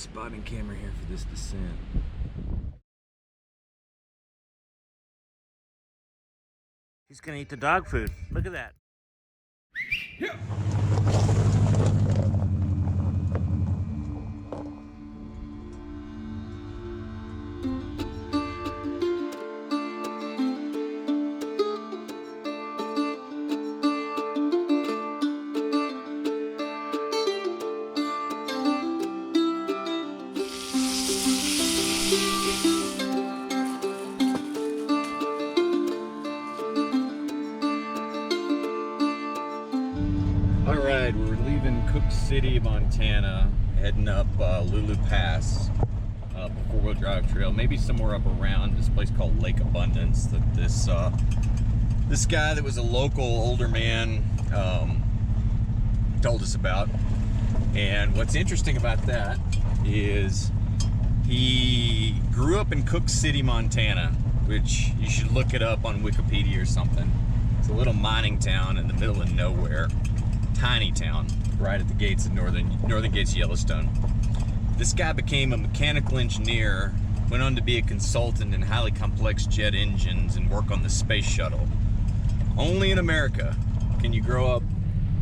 spotting camera here for this descent. He's gonna eat the dog food. Look at that. Yeah. Alright, we're leaving Cook City, Montana, heading up Lulu Pass, up a four-wheel drive trail, maybe somewhere up around this place called Lake Abundance that this guy that was a local older man told us about. And what's interesting about that is he grew up in Cook City, Montana, which you should look it up on Wikipedia or something. It's a little mining town in the middle of nowhere. Tiny town, right at the gates of Northern Gates, Yellowstone. This guy became a mechanical engineer, went on to be a consultant in highly complex jet engines and work on the space shuttle. Only in America can you grow up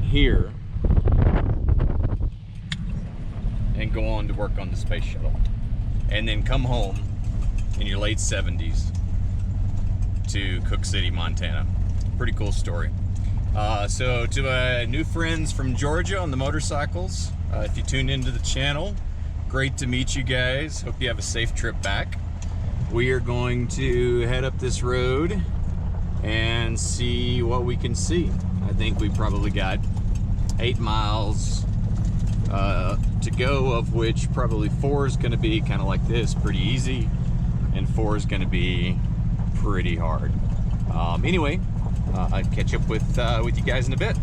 here and go on to work on the space shuttle, and then come home in your late 70s to Cook City, Montana. Pretty cool story. So to new friends from Georgia on the motorcycles, if you tuned into the channel, great to meet you guys. Hope you have a safe trip back. We are going to head up this road and see what we can see. I think we probably got 8 miles to go, of which probably 4 is going to be kind of like this, pretty easy, and 4 is going to be pretty hard. Anyway, I'll catch up with you guys in a bit.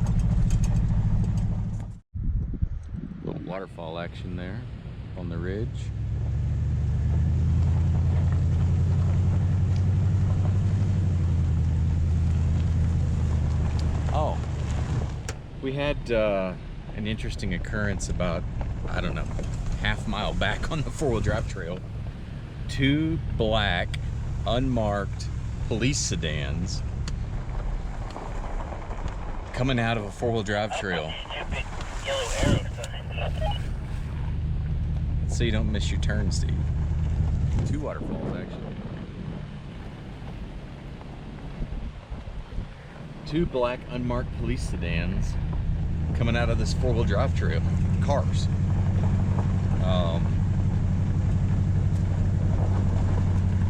Little waterfall action there on the ridge. Oh, we had an interesting occurrence about, I don't know, half-mile back on the four-wheel drive trail. 2 black, unmarked police sedans coming out of a four-wheel drive trail. So you don't miss your turn, Steve. 2 waterfalls, actually. 2 black unmarked police sedans coming out of this four-wheel drive trail. Cars.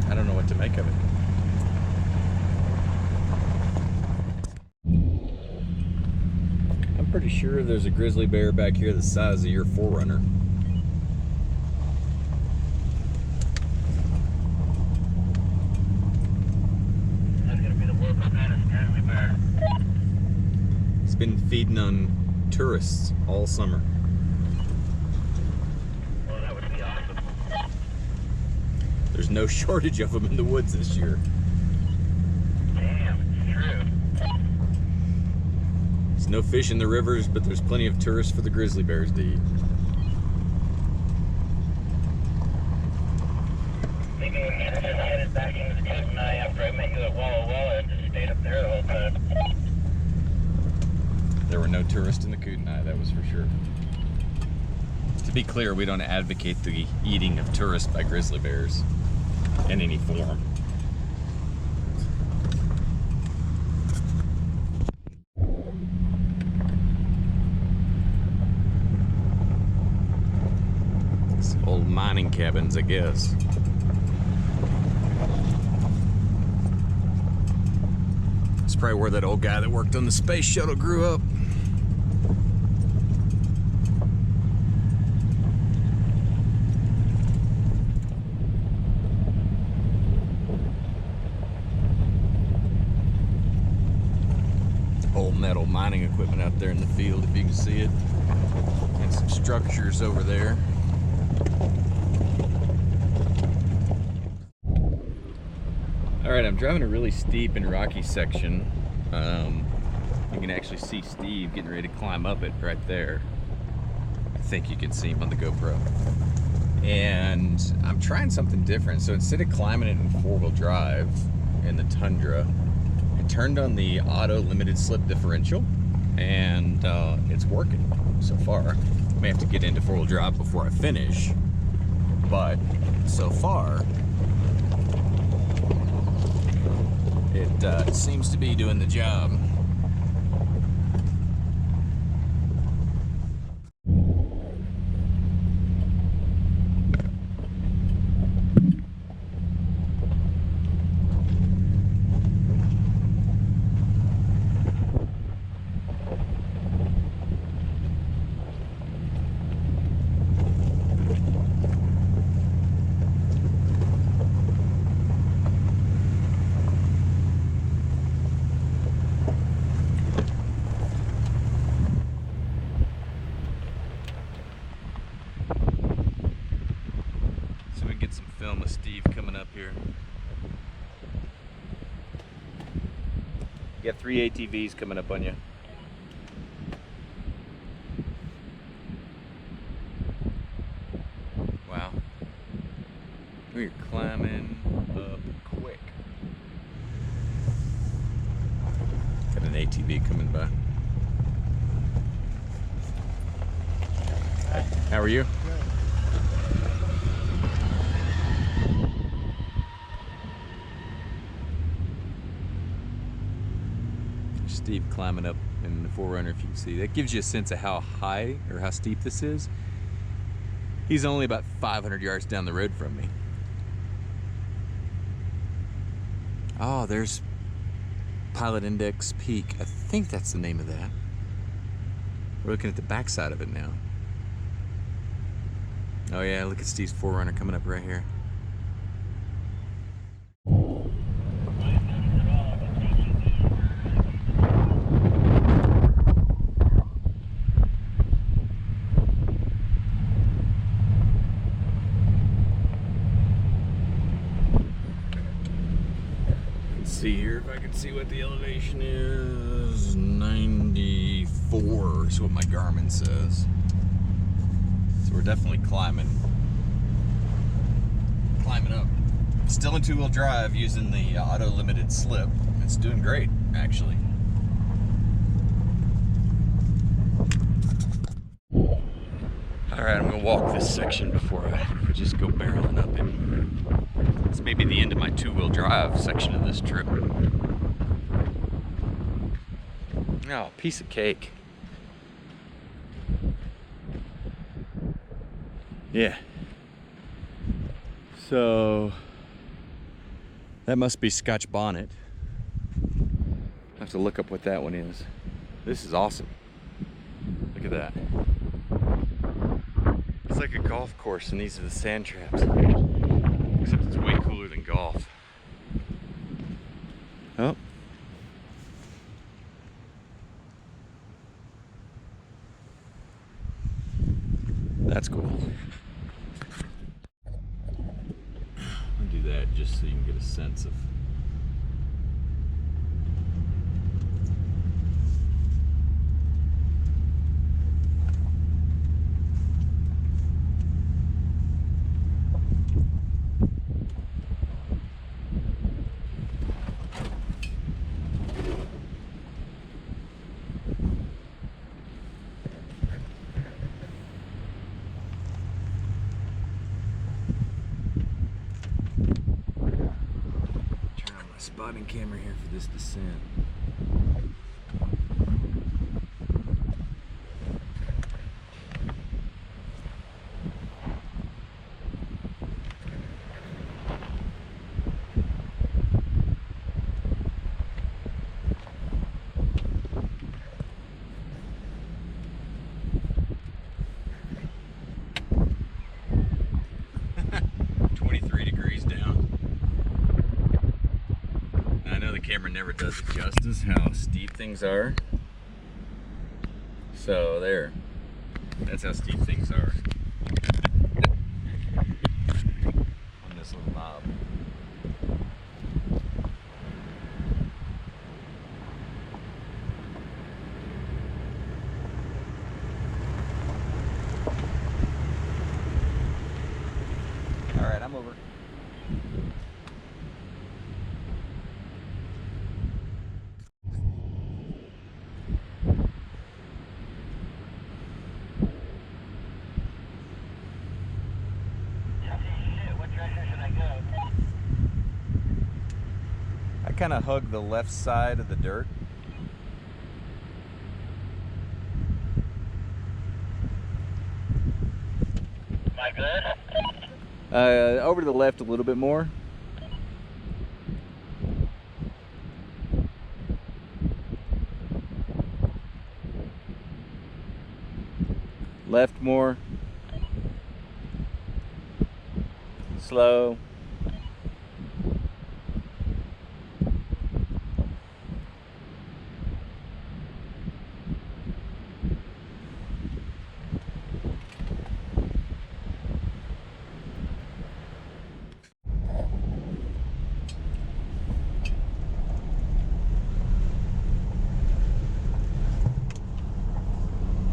I don't know what to make of it. I'm pretty sure there's a grizzly bear back here the size of your 4Runner. That's gonna be the world's fattest grizzly bear. It's been feeding on tourists all summer. Well, that would be awesome. There's no shortage of them in the woods this year. Damn, it's true. There's no fish in the rivers, but there's plenty of tourists for the grizzly bears to eat. Maybe we should have just headed back into the Kootenai after I met you at Walla Walla and just stayed up there the whole time. There were no tourists in the Kootenai, that was for sure. To be clear, we don't advocate the eating of tourists by grizzly bears in any form. It's old mining cabins, I guess. It's probably where that old guy that worked on the space shuttle grew up. Old metal mining equipment out there in the field, if you can see it. And some structures over there. Alright, I'm driving a really steep and rocky section. You can actually see Steve getting ready to climb up it right there. I think you can see him on the GoPro. And I'm trying something different. So instead of climbing it in 4-wheel drive in the Tundra, I turned on the auto limited slip differential, and it's working so far. I may have to get into 4-wheel drive before I finish, but so far it seems to be doing the job. Film of Steve coming up here. You got 3 ATVs coming up on you. Wow. We're climbing up quick. Got an ATV coming by. How are you? Steve climbing up in the 4Runner, if you can see. That gives you a sense of how high or how steep this is. He's only about 500 yards down the road from me. Oh, there's Pilot Index Peak. I think that's the name of that. We're looking at the backside of it now. Oh yeah, look at Steve's 4Runner coming up right here. See here if I can see what the elevation is. 94 is what my Garmin says. So we're definitely climbing up. Still in 2-wheel drive using the auto limited slip. It's doing great, actually. All right, I'm gonna walk this section before I just go barreling up it. This may be the end of my 2-wheel drive section of this trip. Oh, piece of cake. Yeah. So that must be Scotch Bonnet. I have to look up what that one is. This is awesome. Look at that. It's like a golf course, and these are the sand traps. Except it's way cooler than golf. Oh. That's cool. I'll do that just so you can get a sense of. Spotting camera here for this descent. Camera never does it justice how steep things are. So there, that's how steep things are on this little knob. kind of hug the left side of the dirt. Am I good? Over to the left a little bit more. Left more. Slow.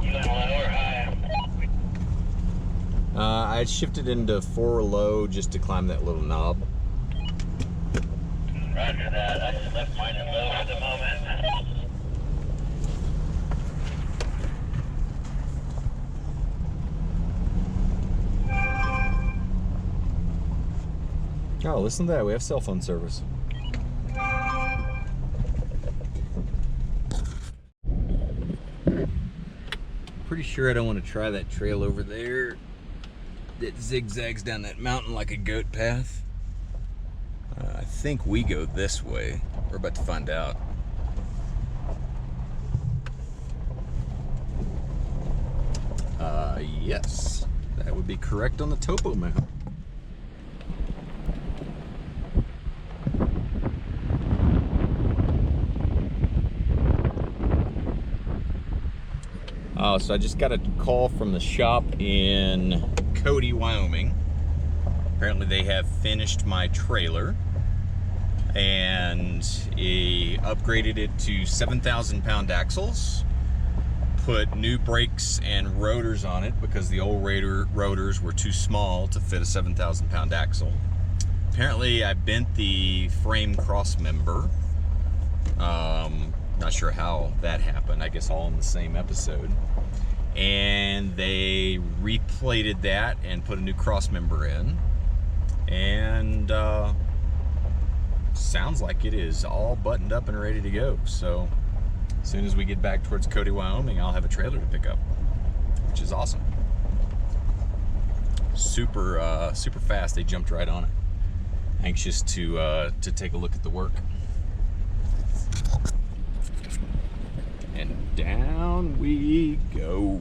You in low or high? I shifted into 4 low just to climb that little knob. Roger that. I just left mine in low for the moment. Oh, listen to that. We have cell phone service. Pretty sure I don't want to try that trail over there that zigzags down that mountain like a goat path. I think we go this way. We're about to find out. Yes, that would be correct on the topo map. Oh, so I just got a call from the shop in Cody, Wyoming. Apparently they have finished my trailer and upgraded it to 7,000 pound axles, put new brakes and rotors on it because the old rotors were too small to fit a 7,000 pound axle. Apparently I bent the frame cross member. Not sure how that happened. I guess all in the same episode. And they replated that and put a new cross member in. And sounds like it is all buttoned up and ready to go. So as soon as we get back towards Cody, Wyoming, I'll have a trailer to pick up, which is awesome. Super fast. They jumped right on it. Anxious to take a look at the work. And down we go.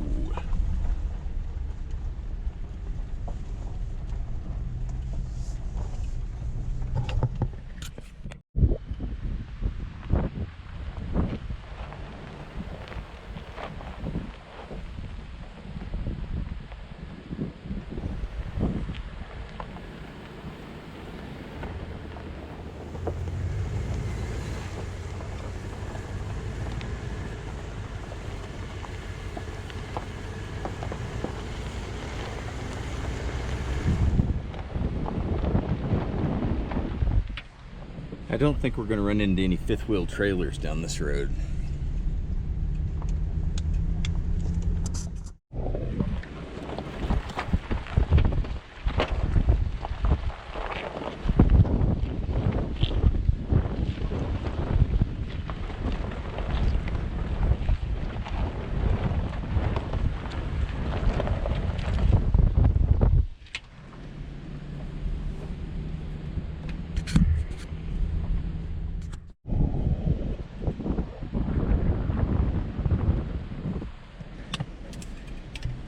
I don't think we're going to run into any fifth wheel trailers down this road.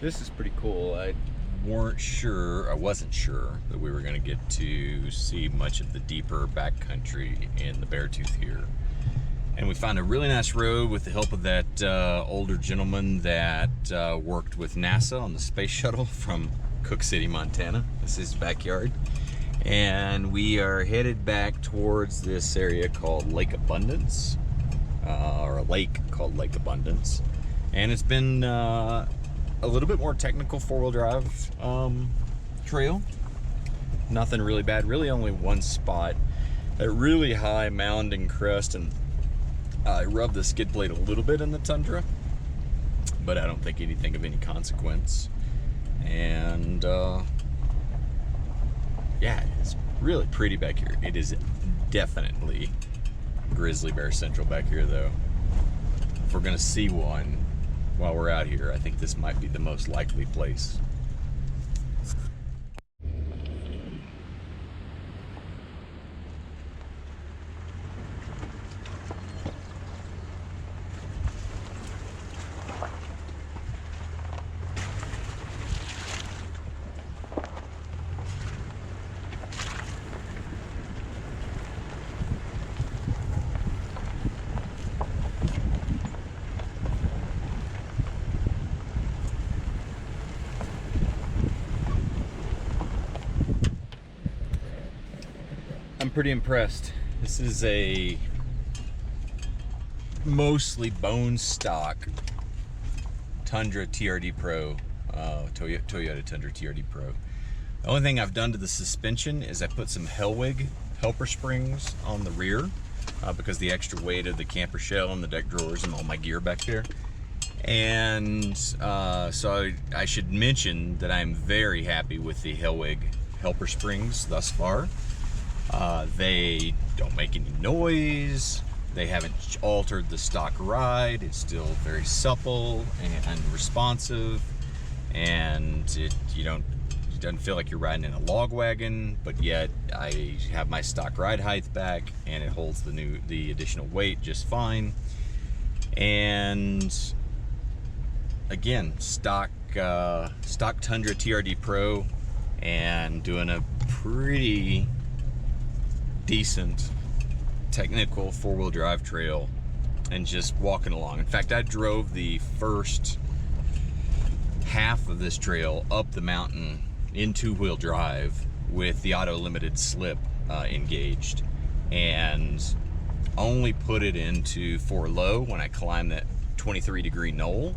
This is pretty cool. I wasn't sure that we were going to get to see much of the deeper backcountry in the Beartooth here. And we found a really nice road with the help of that older gentleman that worked with NASA on the space shuttle from Cook City, Montana. This is his backyard. And we are headed back towards this area called Lake Abundance, or a lake called Lake Abundance. And it's been a little bit more technical four-wheel drive trail. Nothing really bad, really only one spot, a really high mound and crest, and I rubbed the skid plate a little bit in the tundra, but I don't think anything of any consequence. And yeah, it's really pretty back here. It is definitely grizzly bear central back here, though. If we're gonna see one while we're out here, I think this might be the most likely place. I'm pretty impressed. This is a mostly bone stock Tundra TRD Pro, Toyota Tundra TRD Pro. The only thing I've done to the suspension is I put some Hellwig helper springs on the rear because the extra weight of the camper shell and the deck drawers and all my gear back there. And so I should mention that I'm very happy with the Hellwig helper springs thus far. They don't make any noise. They haven't altered the stock ride. It's still very supple and responsive, and it doesn't feel like you're riding in a log wagon. But yet I have my stock ride height back, and it holds the additional weight just fine. And again, stock Tundra TRD Pro, and doing a pretty decent technical four-wheel drive trail and just walking along. In fact, I drove the first half of this trail up the mountain in two-wheel drive with the auto limited slip engaged, and only put it into 4 low when I climbed that 23-degree knoll,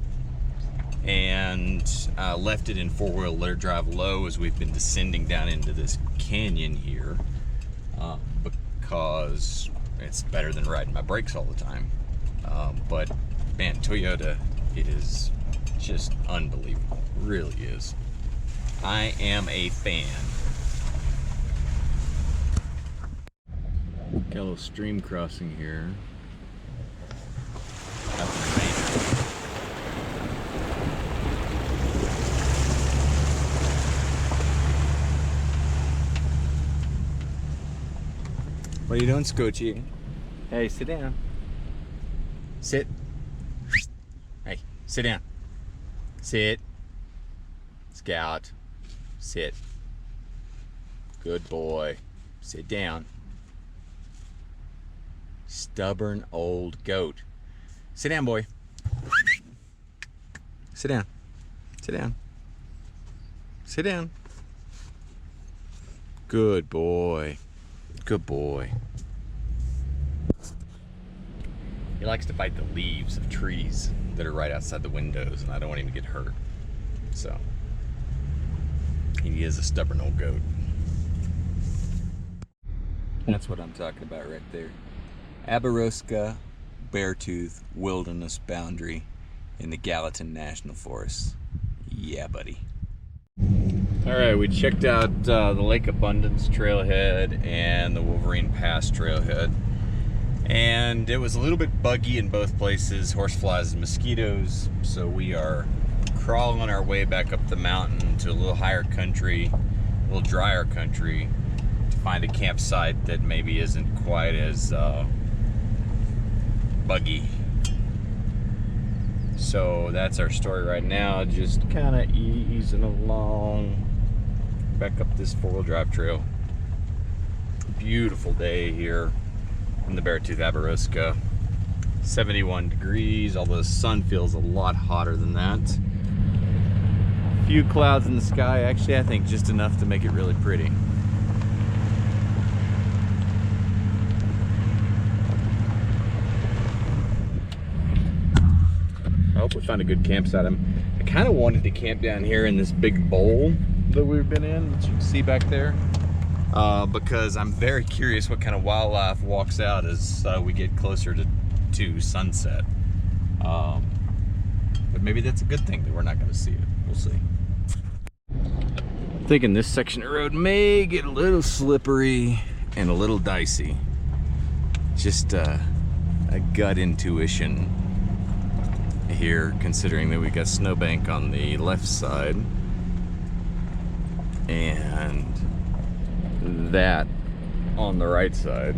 and left it in four-wheel drive low as we've been descending down into this canyon here. Because it's better than riding my brakes all the time. But man, Toyota is just unbelievable. Really is. I am a fan. Got a little stream crossing here. Nothing major. What are you doing, Scoochie? Hey, sit down. Sit. Hey, sit down. Sit. Scout. Sit. Good boy. Sit down. Stubborn old goat. Sit down, boy. Sit down. Sit down. Sit down. Good boy. Good boy. He likes to bite the leaves of trees that are right outside the windows, and I don't want him to get hurt. So, he is a stubborn old goat. That's what I'm talking about right there. Aberosca Beartooth Wilderness boundary in the Gallatin National Forest. Yeah, buddy. Alright, we checked out the Lake Abundance trailhead and the Wolverine Pass trailhead. And it was a little bit buggy in both places, horseflies and mosquitoes. So we are crawling our way back up the mountain to a little higher country, a little drier country, to find a campsite that maybe isn't quite as buggy. So that's our story right now, just kind of easing along back up this four-wheel drive trail. Beautiful day here in the Beartooth Aberosca. 71 degrees, although the sun feels a lot hotter than that. A few clouds in the sky, actually I think just enough to make it really pretty. I hope we found a good campsite. I kind of wanted to camp down here in this big bowl that we've been in, that you can see back there, because I'm very curious what kind of wildlife walks out as we get closer to sunset. But maybe that's a good thing that we're not going to see it. We'll see. I'm thinking this section of road may get a little slippery and a little dicey. Just a gut intuition here, considering that we got snowbank on the left side and that on the right side.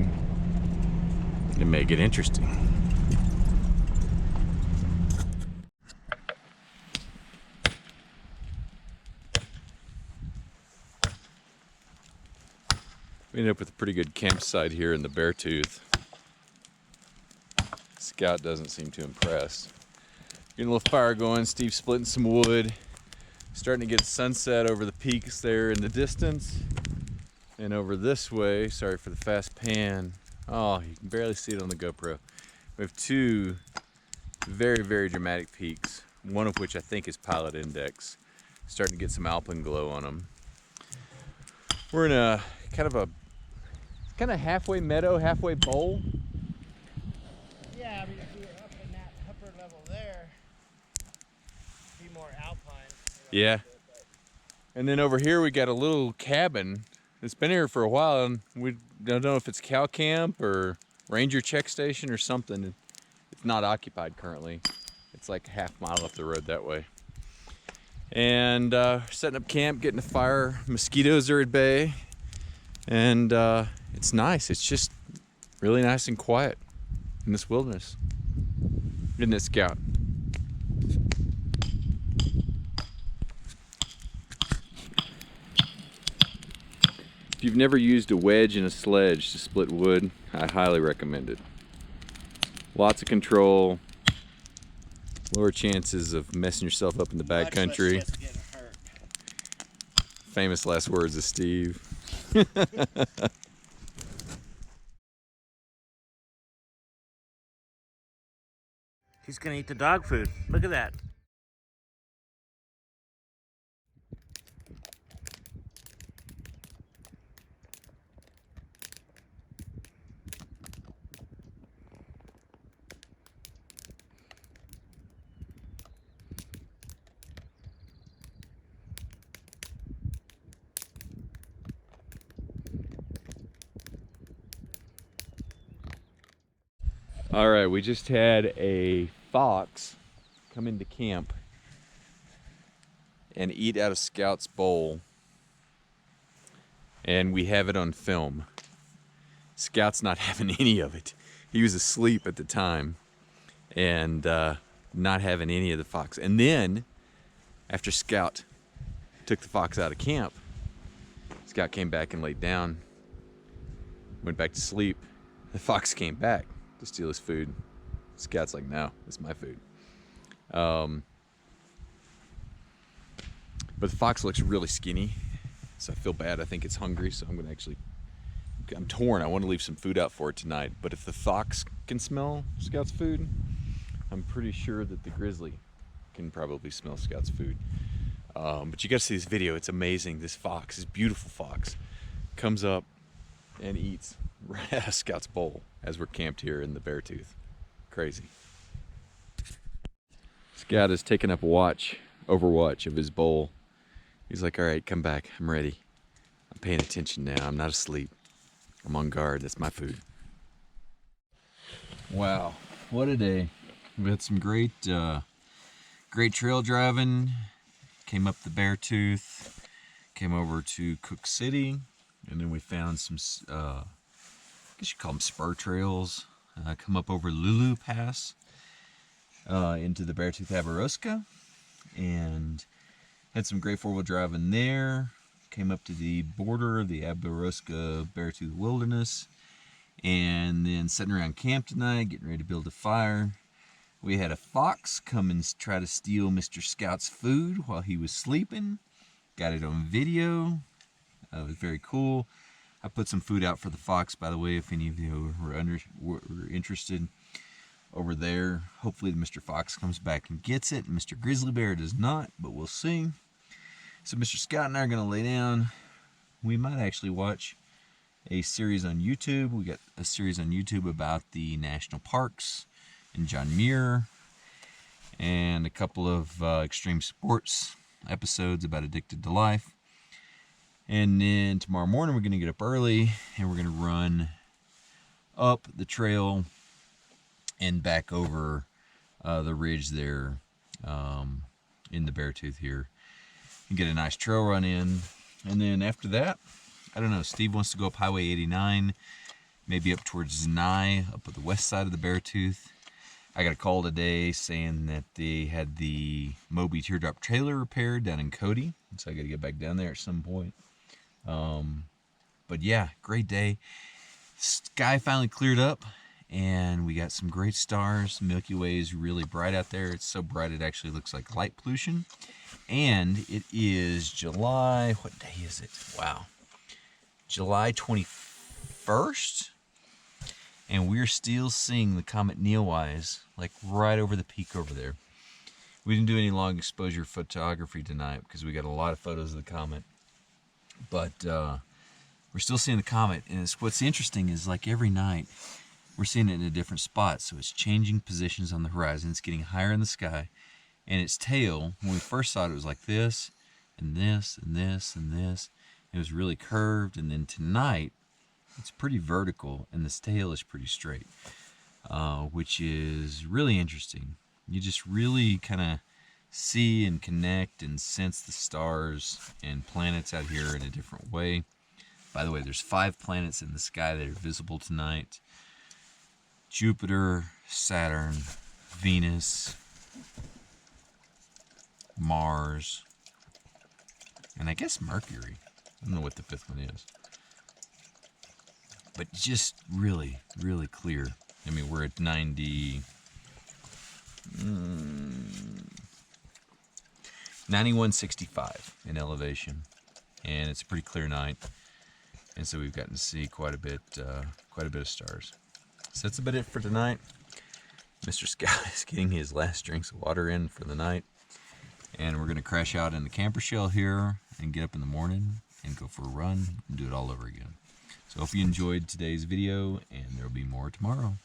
It may get interesting. We ended up with a pretty good campsite here in the Beartooth. Scout doesn't seem too impressed. Getting a little fire going, Steve's splitting some wood. Starting to get sunset over the peaks there in the distance. And over this way, sorry for the fast pan. Oh, you can barely see it on the GoPro. We have two very, very dramatic peaks, one of which I think is Pilot Index. Starting to get some alpenglow on them. We're in a kind of halfway meadow, halfway bowl. Yeah, I mean, if we were up in that upper level there, it'd be more alpine. Yeah. And then over here we got a little cabin. It's been here for a while, and we don't know if it's cow camp or ranger check station or something. It's not occupied currently. It's like a half mile up the road that way. And setting up camp, getting a fire. Mosquitoes are at bay. And it's nice. It's just really nice and quiet in this wilderness. Isn't it, Scout? If you've never used a wedge in a sledge to split wood, I highly recommend it. Lots of control, lower chances of messing yourself up in the backcountry. Famous last words of Steve. He's gonna eat the dog food. Look at that. All right, we just had a fox come into camp and eat out of Scout's bowl, and we have it on film. Scout's not having any of it. He was asleep at the time and not having any of the fox. And then after Scout took the fox out of camp, Scout came back and laid down, went back to sleep. The fox came back to steal his food. Scout's like, no, it's my food. But the fox looks really skinny, so I feel bad. I think it's hungry, so I'm torn. I want to leave some food out for it tonight. But if the fox can smell Scout's food, I'm pretty sure that the grizzly can probably smell Scout's food. But you got to see this video. It's amazing. This fox, this beautiful fox, comes up and eats right out of Scout's bowl as we're camped here in the Beartooth. Crazy. Scout has taken up overwatch of his bowl. He's like, all right, come back. I'm ready. I'm paying attention now. I'm not asleep. I'm on guard. That's my food. Wow, what a day. We've had some great trail driving. Came up the Beartooth, came over to Cook City, and then we found some, I guess you call them spur trails. Come up over Lulu Pass into the Beartooth Aberosca, and had some great four-wheel driving there. Came up to the border of the Aberosca Beartooth Wilderness, and then sitting around camp tonight, getting ready to build a fire. We had a fox come and try to steal Mr. Scout's food while he was sleeping. Got it on video. It was very cool. I put some food out for the fox, by the way, if any of you were interested over there. Hopefully Mr. Fox comes back and gets it. Mr. Grizzly Bear does not, but we'll see. So Mr. Scout and I are going to lay down. We might actually watch a series on YouTube. We got a series on YouTube about the national parks and John Muir, and a couple of extreme sports episodes about Addicted to Life. And then tomorrow morning we're going to get up early and we're going to run up the trail and back over the ridge there in the Beartooth here. You get a nice trail run in, and then after that, I don't know, Steve wants to go up Highway 89, maybe up towards Nye, up at the west side of the Beartooth. I got a call today saying that they had the Moby Teardrop trailer repaired down in Cody, so I got to get back down there at some point. But yeah, great day. Sky finally cleared up, and we got some great stars. Milky Way is really bright out there. It's so bright it actually looks like light pollution. And it is July, what day is it? Wow. July 21st? And we're still seeing the comet Neowise, like right over the peak over there. We didn't do any long exposure photography tonight because we got a lot of photos of the comet. But we're still seeing the comet, and what's interesting is like every night we're seeing it in a different spot. So it's changing positions on the horizon. It's getting higher in the sky. And its tail, when we first saw it, it was like this, and this, and this, and this. It was really curved, and then tonight, it's pretty vertical, and this tail is pretty straight, which is really interesting. You just really kind of see and connect and sense the stars and planets out here in a different way. By the way, there's 5 planets in the sky that are visible tonight. Jupiter, Saturn, Venus, Mars, and I guess Mercury. I don't know what the 5th one is. But just really, really clear. I mean, we're at 9165 in elevation, and it's a pretty clear night. And so we've gotten to see quite a bit of stars. So that's about it for tonight. Mr. Scout is getting his last drinks of water in for the night, and we're gonna crash out in the camper shell here and get up in the morning and go for a run and do it all over again. So I hope you enjoyed today's video, and there will be more tomorrow.